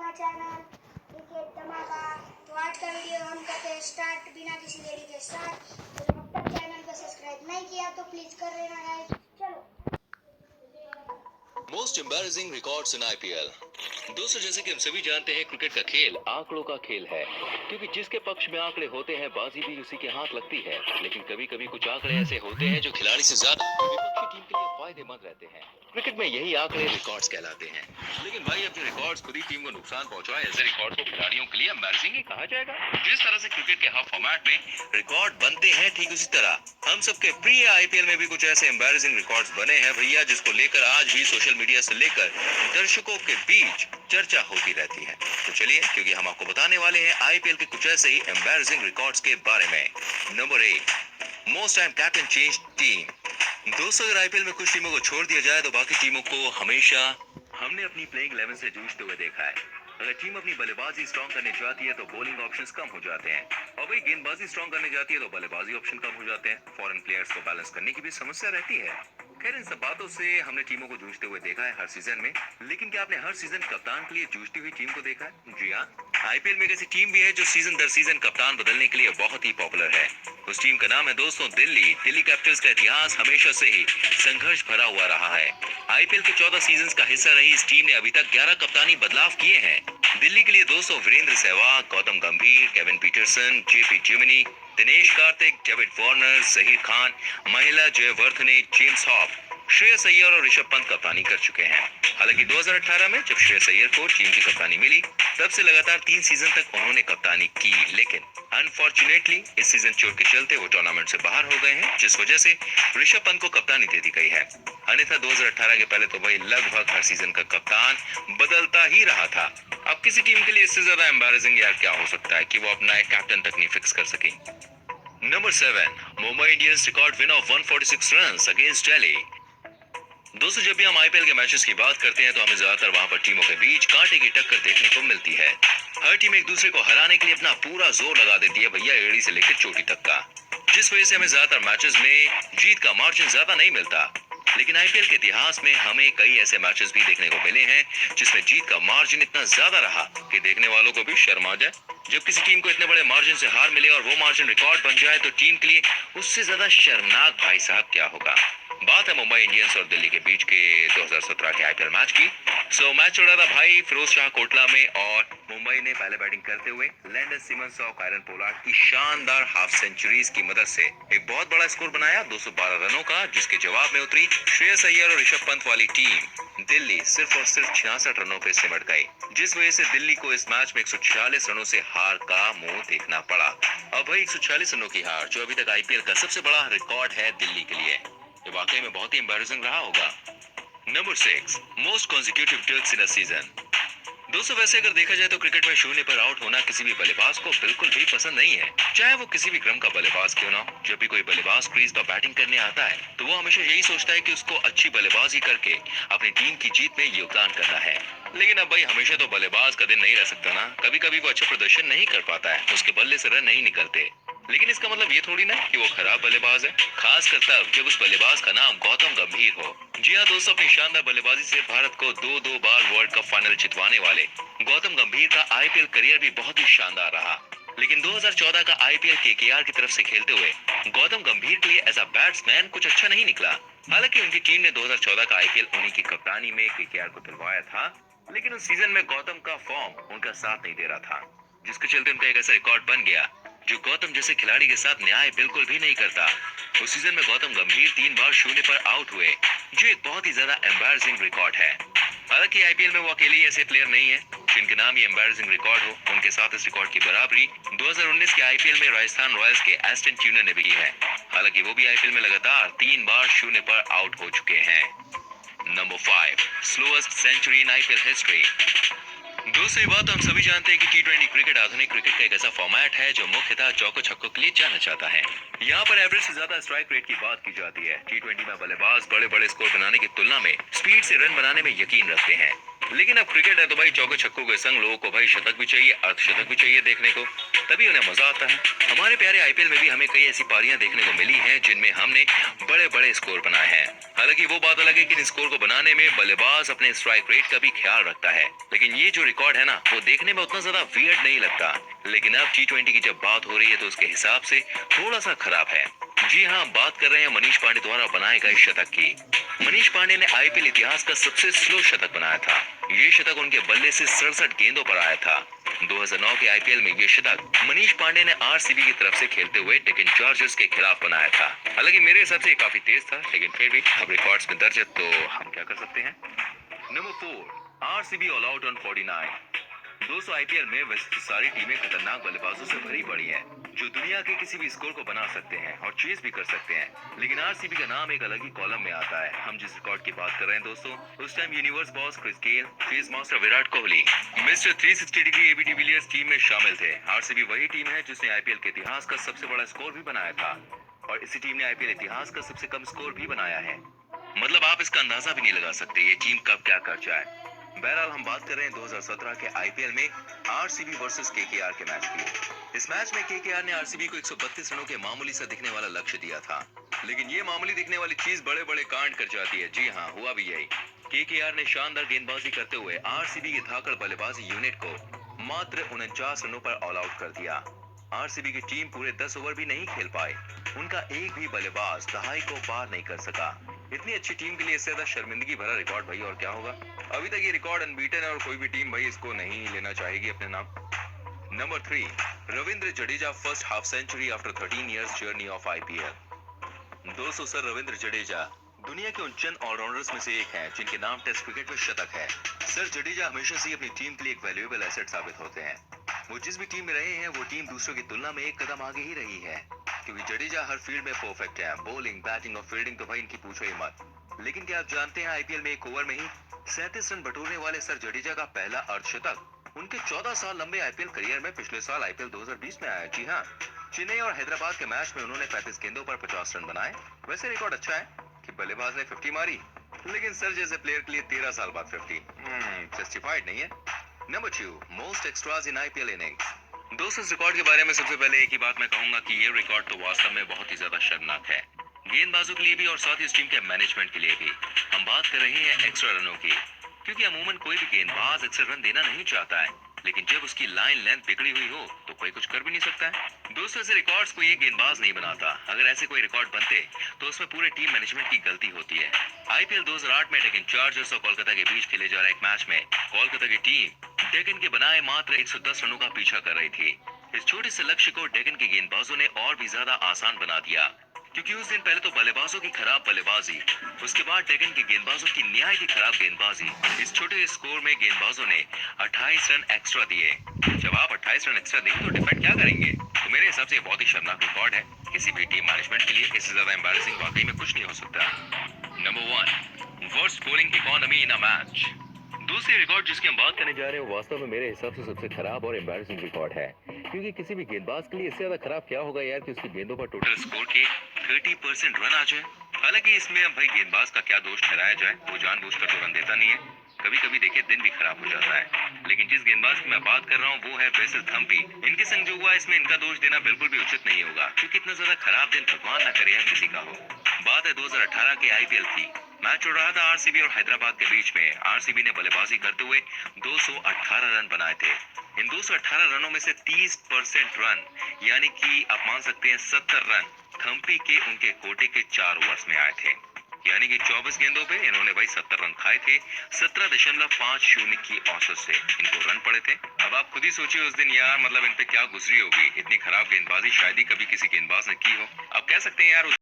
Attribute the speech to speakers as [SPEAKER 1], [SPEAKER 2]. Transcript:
[SPEAKER 1] अपना channel cricket धमाका। तो आज का वीडियो हम करते हैं स्टार्ट बिना किसी देरी के साथ। तो जब तक चैनल को सब्सक्राइब नहीं किया तो प्लीज कर लेना गाइस। चलो।
[SPEAKER 2] Most embarrassing records in IPL. दोस्तों, जैसे कि हम सभी जानते हैं, क्रिकेट का खेल आंकड़ों का खेल है, क्योंकि जिसके पक्ष में आंकड़े होते हैं बाजी भी उसी के हाथ लगती है। लेकिन कभी कभी कुछ आंकड़े ऐसे होते हैं जो खिलाड़ी से ज्यादा विपक्षी टीम के लिए फायदेमंद रहते हैं। क्रिकेट में यही आंकड़े रिकॉर्ड्स कहलाते हैं। लेकिन भाई, अपने रिकॉर्ड्स खुद ही टीम को नुकसान पहुंचाए, ऐसे रिकॉर्ड को खिलाड़ियों के लिए एम्बैरेसिंग ही कहा जाएगा। जिस तरह से क्रिकेट के हर फॉर्मेट में रिकॉर्ड बनते हैं, ठीक उसी तरह हम सबके प्रिय आईपीएल में भी कुछ ऐसे एम्बैरेसिंग रिकॉर्ड्स बने हैं भैया, जिसको लेकर आज भी सोशल मीडिया से लेकर दर्शकों के बीच चर्चा होती रहती है। तो चलिए, क्योंकि हम आपको बताने वाले हैं आईपीएल के कुछ ऐसे ही एम्बैरेसिंग रिकॉर्ड्स के बारे में। Number 1, most time captain change team. दोस्तों, अगर आईपीएल में कुछ टीमों को छोड़ दिया जाए तो बाकी टीमों को हमेशा हमने अपनी प्लेइंग 11 से जूझते हुए देखा है। अगर टीम अपनी बल्लेबाजी स्ट्रॉन्ग करने जाती है तो बॉलिंग ऑप्शंस कम हो जाते हैं, और वही गेंदबाजी स्ट्रॉन्ग करने जाती है तो बल्लेबाजी ऑप्शन कम हो जाते हैं। फॉरेन प्लेयर्स को बैलेंस करने की भी समस्या रहती है। खैर, इन सब बातों से हमने टीमों को जूझते हुए देखा है हर सीजन में। लेकिन क्या आपने हर सीजन कप्तान के लिए जूझती हुई टीम को देखा है? जी हाँ, आईपीएल में एक ऐसी टीम भी है जो सीजन दर सीजन कप्तान बदलने के लिए बहुत ही पॉपुलर है। उस टीम का नाम है दोस्तों दिल्ली कैपिटल्स। का इतिहास हमेशा से ही संघर्ष भरा हुआ रहा है। आईपीएल के 14 सीजन का हिस्सा रही इस टीम ने अभी तक 11 कप्तानी बदलाव किए हैं। दिल्ली के लिए दोस्तों वीरेंद्र सहवाग, गौतम गंभीर, Kevin Pietersen, JP Gemini, Dinesh Karthik, David Warner, Zaheer Khan, महिला जयवर्धने, जेम्स हॉप, श्रेयस अय्यर और ऋषभ पंत कप्तानी कर चुके हैं। हालांकि 2018 में जब श्रेयस अय्यर को टीम की कप्तानी मिली, तब से लगातार 3 सीजन तक उन्होंने कप्तानी की। लेकिन अनफॉर्चुनेटली इस सीजन चोट के चलते वो टूर्नामेंट से बाहर हो गए हैं, जिस वजह से ऋषभ पंत को कप्तानी दे दी गई है। अन्यथा 2018 के पहले तो वही लगभग हर सीजन का कप्तान बदलता ही रहा था। अब किसी टीम के लिए इससे ज्यादा एम्बैरेसिंग यार क्या हो सकता है कि वो अपना एक कैप्टन तक नहीं फिक्स कर सके। Number 7, Mumbai Indians record win of 146 runs against Delhi. दोस्तों, जब भी हम आईपीएल के मैचेस की बात करते हैं तो हमें ज्यादातर वहां पर टीमों के बीच कांटे की टक्कर देखने को मिलती है। हर टीम एक दूसरे को हराने के लिए अपना पूरा जोर लगा देती है भैया, एड़ी से लेकर चोटी तक का, जिस वजह से हमें ज्यादातर मैचेस में जीत का मार्जिन ज्यादा नहीं मिलता। लेकिन आईपीएल के इतिहास में हमें कई ऐसे मैचेस भी देखने को मिले हैं जिसमें जीत का मार्जिन इतना ज्यादा रहा कि देखने वालों को भी शर्म आ जाए। जब किसी टीम को इतने बड़े मार्जिन से हार मिले और वो मार्जिन रिकॉर्ड बन जाए तो टीम के लिए उससे ज्यादा शर्मनाक भाई साहब क्या होगा। बात है मुंबई इंडियंस और दिल्ली के बीच के 2017 के आईपीएल मैच की। मैच चल रहा था भाई फिरोज शाह कोटला में, और मुंबई ने पहले बैटिंग करते हुए लैंडन सिमंस और कायरन पोलार्ड की शानदार हाफ सेंचुरीज की मदद से एक बहुत बड़ा स्कोर बनाया 212 रनों का, जिसके जवाब में उतरी श्रेयस अय्यर और ऋषभ पंत वाली टीम। दिल्ली सिर्फ और सिर्फ 66 रनों पे सिमट गई, जिस वजह से दिल्ली को इस मैच में 146 रनों से हार का मुंह देखना पड़ा। अब भाई 146 रनों की हार जो अभी तक आईपीएल का सबसे बड़ा रिकॉर्ड है दिल्ली के लिए, ये वाकई में बहुत ही एम्बैरेसिंग रहा होगा। Number 6, most consecutive ducks in a season. दोस्तों, वैसे अगर देखा जाए तो क्रिकेट में शून्य पर आउट होना किसी भी बल्लेबाज को बिल्कुल भी पसंद नहीं है, चाहे वो किसी भी क्रम का बल्लेबाज क्यों ना हो। जब भी कोई बल्लेबाज क्रीज पर बैटिंग करने आता है तो वो हमेशा यही सोचता है कि उसको अच्छी बल्लेबाजी करके अपनी टीम की जीत में योगदान करना है। लेकिन अब भाई हमेशा तो बल्लेबाज का दिन नहीं रह सकता ना, कभी कभी वो अच्छा प्रदर्शन नहीं कर पाता है, उसके बल्ले से रन नहीं निकलते। लेकिन इसका मतलब ये थोड़ी ना कि वो खराब बल्लेबाज है, खासकर तब जब उस बल्लेबाज का नाम गौतम गंभीर हो। जी हाँ दोस्तों, अपनी शानदार बल्लेबाजी से भारत को दो बार वर्ल्ड कप फाइनल जितवाने वाले गौतम गंभीर का आईपीएल करियर भी बहुत ही शानदार रहा। लेकिन 2014 का आईपीएल केकेआर की तरफ से खेलते हुए गौतम गंभीर के लिए एज अ बैट्समैन कुछ अच्छा नहीं निकला। हालांकि उनकी टीम ने 2014 का आईपीएल उन्हीं की कप्तानी में केकेआर को दिलवाया था, लेकिन उस सीजन में गौतम का फॉर्म उनका साथ नहीं दे रहा था, जिसके चलते उनका एक ऐसा रिकॉर्ड बन गया जो गौतम जैसे खिलाड़ी के साथ न्याय बिल्कुल भी नहीं करता। उस सीजन में गौतम गंभीर 3 बार शून्य पर आउट हुए, जो एक बहुत ही ज्यादा एम्बैरेसिंग रिकॉर्ड है। हालांकि आईपीएल में वो अकेले ही ऐसे प्लेयर नहीं है जिनके नाम ये एम्बैरेसिंग रिकॉर्ड हो। उनके साथ इस रिकॉर्ड की बराबरी 2019 के आईपीएल में राजस्थान रॉयल्स के एस्टन ट्यूनर ने भी की है। हालांकि वो भी आईपीएल में लगातार 3 बार शून्य पर आउट हो चुके हैं। Number 5, slowest century in IPL history. दूसरी बात, हम सभी जानते हैं कि टी20 क्रिकेट आधुनिक क्रिकेट का एक ऐसा फॉर्मेट है जो मुख्यतः चौको छक्कों के लिए जाना जाता है। यहाँ पर एवरेज से ज्यादा स्ट्राइक रेट की बात की जाती है। टी20 में बल्लेबाज बड़े बड़े स्कोर बनाने की तुलना में स्पीड से रन बनाने में यकीन रखते हैं। लेकिन अब क्रिकेट है तो भाई चौके छक्कों के संग लोगों को भाई शतक भी चाहिए, अर्धशतक भी चाहिए देखने को, तभी उन्हें मजा आता है। हमारे प्यारे आईपीएल में भी हमें कई ऐसी पारियां देखने को मिली हैं जिनमें हमने बड़े बड़े स्कोर बनाए हैं। हालांकि वो बात अलग है कि इन स्कोर को बनाने में बल्लेबाज अपने स्ट्राइक रेट का भी ख्याल रखता है, लेकिन ये जो रिकॉर्ड है ना वो देखने में उतना ज्यादा वियर्ड नहीं लगता। लेकिन अब T20 की जब बात हो रही है तो उसके हिसाब से थोड़ा सा खराब है। जी हाँ, बात कर रहे हैं मनीष पांडे द्वारा बनाए गए शतक की। मनीष पांडे ने आईपीएल इतिहास का सबसे स्लो शतक बनाया था। ये शतक उनके बल्ले से 67 गेंदों पर आया था। 2009 के आईपीएल में ये शतक मनीष पांडे ने आरसीबी की तरफ से खेलते हुए डेक्कन चार्जर्स के खिलाफ बनाया था। हालांकि मेरे हिसाब से काफी तेज था, लेकिन फिर भी अब रिकॉर्ड्स में दर्ज है तो हम क्या कर सकते हैं। Number 4, RCB all out on 49। दोस्तों आईपीएल में वैसे तो सारी टीमें खतरनाक बल्लेबाजों से भरी पड़ी हैं, जो दुनिया के किसी भी स्कोर को बना सकते हैं और चेज भी कर सकते हैं। लेकिन आरसीबी का नाम एक अलग ही कॉलम में आता है। हम जिस रिकॉर्ड की बात कर रहे हैं दोस्तों, उस time universe boss Chris Gayle, face master Virat Kohli, mister 360 degree AB de Villiers team में शामिल थे। आरसीबी वही टीम है जिसने आईपीएल के इतिहास का सबसे बड़ा स्कोर भी बनाया था, और इसी टीम ने आईपीएल इतिहास का सबसे कम स्कोर भी बनाया है। मतलब आप इसका अंदाजा भी नहीं लगा सकते ये टीम कब क्या कर जाए। बहरहाल हम बात कर रहे हैं 2017 के आईपीएल में आरसीबी वर्सेस केकेआर के मैच की। इस मैच में केकेआर ने आरसीबी को 132 रनों के मामूली सा दिखने वाला लक्ष्य दिया था, लेकिन ये मामूली दिखने वाली चीज बड़े बड़े कांड कर जाती है। जी हाँ, हुआ भी यही। केकेआर ने शानदार गेंदबाजी करते हुए आरसीबी की धाकड़ बल्लेबाजी यूनिट को मात्र 49 रनों पर ऑल आउट कर दिया। आरसीबी की टीम पूरे 10 ओवर भी नहीं खेल पाए। उनका एक भी बल्लेबाज दहाई को पार नहीं कर सका। इतनी अच्छी टीम के लिए इससे ज्यादा शर्मिंदगी भरा रिकॉर्ड भाई और क्या होगा। अभी तक ये रिकॉर्ड अनबीटन है और कोई भी टीम भाई इसको नहीं लेना चाहेगी अपने नाम। Number 3, Ravindra Jadeja first half century after 13 years journey of IPL. दोस्तों सर रविंद्र जडेजा दुनिया के उन चंद ऑलराउंडर्स में से एक हैं जिनके नाम टेस्ट क्रिकेट में शतक है। सर जडेजा हमेशा से अपनी टीम के लिए एक वैल्यूएबल एसेट साबित होते हैं। वो जिस भी टीम में रहे हैं वो टीम दूसरों की तुलना में एक कदम आगे ही रही है, क्योंकि जडेजा हर फील्ड में परफेक्ट है। बॉलिंग, बैटिंग और फील्डिंग तो भाई इनकी पूछो ही मत। लेकिन क्या आप जानते हैं आईपीएल में एक ओवर में ही 37 रन बटोरने वाले सर जडेजा का पहला अर्धशतक उनके 14 साल लंबे आईपीएल करियर में पिछले साल आईपीएल 2020 में आया। जी हाँ, चेन्नई और हैदराबाद के मैच में उन्होंने 35 गेंदों पर 50 रन बनाए। वैसे रिकॉर्ड अच्छा है कि बल्लेबाज ने 50 मारी, लेकिन सर जैसे प्लेयर के लिए 13 साल बाद 50 जस्टिफाइड नहीं है। Number 2, most extras in IPL innings. दोस्तों इस रिकॉर्ड के बारे में सबसे पहले एक ही बात मैं कहूंगा कि ये रिकॉर्ड तो वास्तव में बहुत ही ज्यादा शर्मनाक है, गेंदबाजों के लिए भी और साथ ही इस टीम के मैनेजमेंट के लिए भी। हम बात कर रहे हैं एक्स्ट्रा रनों की, क्योंकि अमूमन कोई भी गेंदबाज एक्स्ट्रा रन देना नहीं चाहता है, लेकिन जब उसकी लाइन लेंथ बिगड़ी हुई हो तो कोई कुछ कर भी नहीं सकता है। दोस्तों ऐसे रिकॉर्ड्स को ये गेंदबाज नहीं बनाता। अगर ऐसे कोई रिकॉर्ड बनते तो उसमें पूरे टीम मैनेजमेंट की गलती होती है। आईपीएल 2008 में डेक्कन चार्जर्स और कोलकाता के बीच खेले जा रहे एक मैच में कोलकाता की टीम डेक्कन के बनाए मात्र 110 रनों का पीछा कर रही थी। इस छोटे से लक्ष्य को डेक्कन के गेंदबाजों ने और भी ज्यादा आसान बना दिया, क्योंकि उस दिन पहले तो बल्लेबाजों की खराब बल्लेबाजी, उसके बाद डेक्कन के गेंदबाजों की निहायत ही खराब गेंदबाजी। इस छोटे स्कोर में गेंदबाजों ने 28 रन एक्स्ट्रा दिए। जब आप 28 रन एक्स्ट्रा देंगे तो डिफेंड क्या करेंगे। तो मेरे हिसाब से ये बहुत ही शर्मनाक रिकॉर्ड है किसी भी टीम मैनेजमेंट के लिए। इससे ज्यादा एम्बैरेसिंग वाकई में कुछ नहीं हो सकता। Number 1, worst bowling economy in a match. दूसरी रिकॉर्ड जिसकी हम बात करने जा रहे हैं वो वास्तव में मेरे हिसाब से सबसे खराब और एम्बैरेसिंग रिकॉर्ड है, क्योंकि किसी भी गेंदबाज के लिए इससे ज्यादा खराब क्या होगा यार कि उसकी गेंदों पर टोटल स्कोर के 30% रन आ जाए। हालांकि इसमें अब भाई गेंदबाज का क्या दोष ठहराया जाए, वो जानबूझकर तो रन देता नहीं है। कभी कभी देखिए दिन भी खराब हो जाता है। लेकिन जिस गेंदबाज की मैं बात कर रहा हूँ वो है बेसिल थम्पी। इनके संग जो हुआ इसमें इनका दोष देना बिल्कुल भी उचित नहीं होगा, क्योंकि इतना ज्यादा खराब दिन भगवान ना करे किसी का हो। बात है 2018 के आईपीएल की। मैच हो रहा था आरसीबी और हैदराबाद के बीच में। आरसीबी ने बल्लेबाजी करते हुए 218 रन बनाए थे। इन 218 रनों में से 30% रन यानी कि आप मान सकते हैं 70 रन थम्पी के उनके कोटे के 4 ओवर्स में आए थे। यानी कि 24 गेंदों पे इन्होंने भाई 70 रन खाए थे। 17.50 की औसत से इनको रन पड़े थे। अब आप खुद ही सोचिए उस दिन यार, मतलब इन पे क्या गुजरी होगी। इतनी खराब गेंदबाजी शायद ही कभी किसी गेंदबाज ने की हो। आप कह सकते हैं यार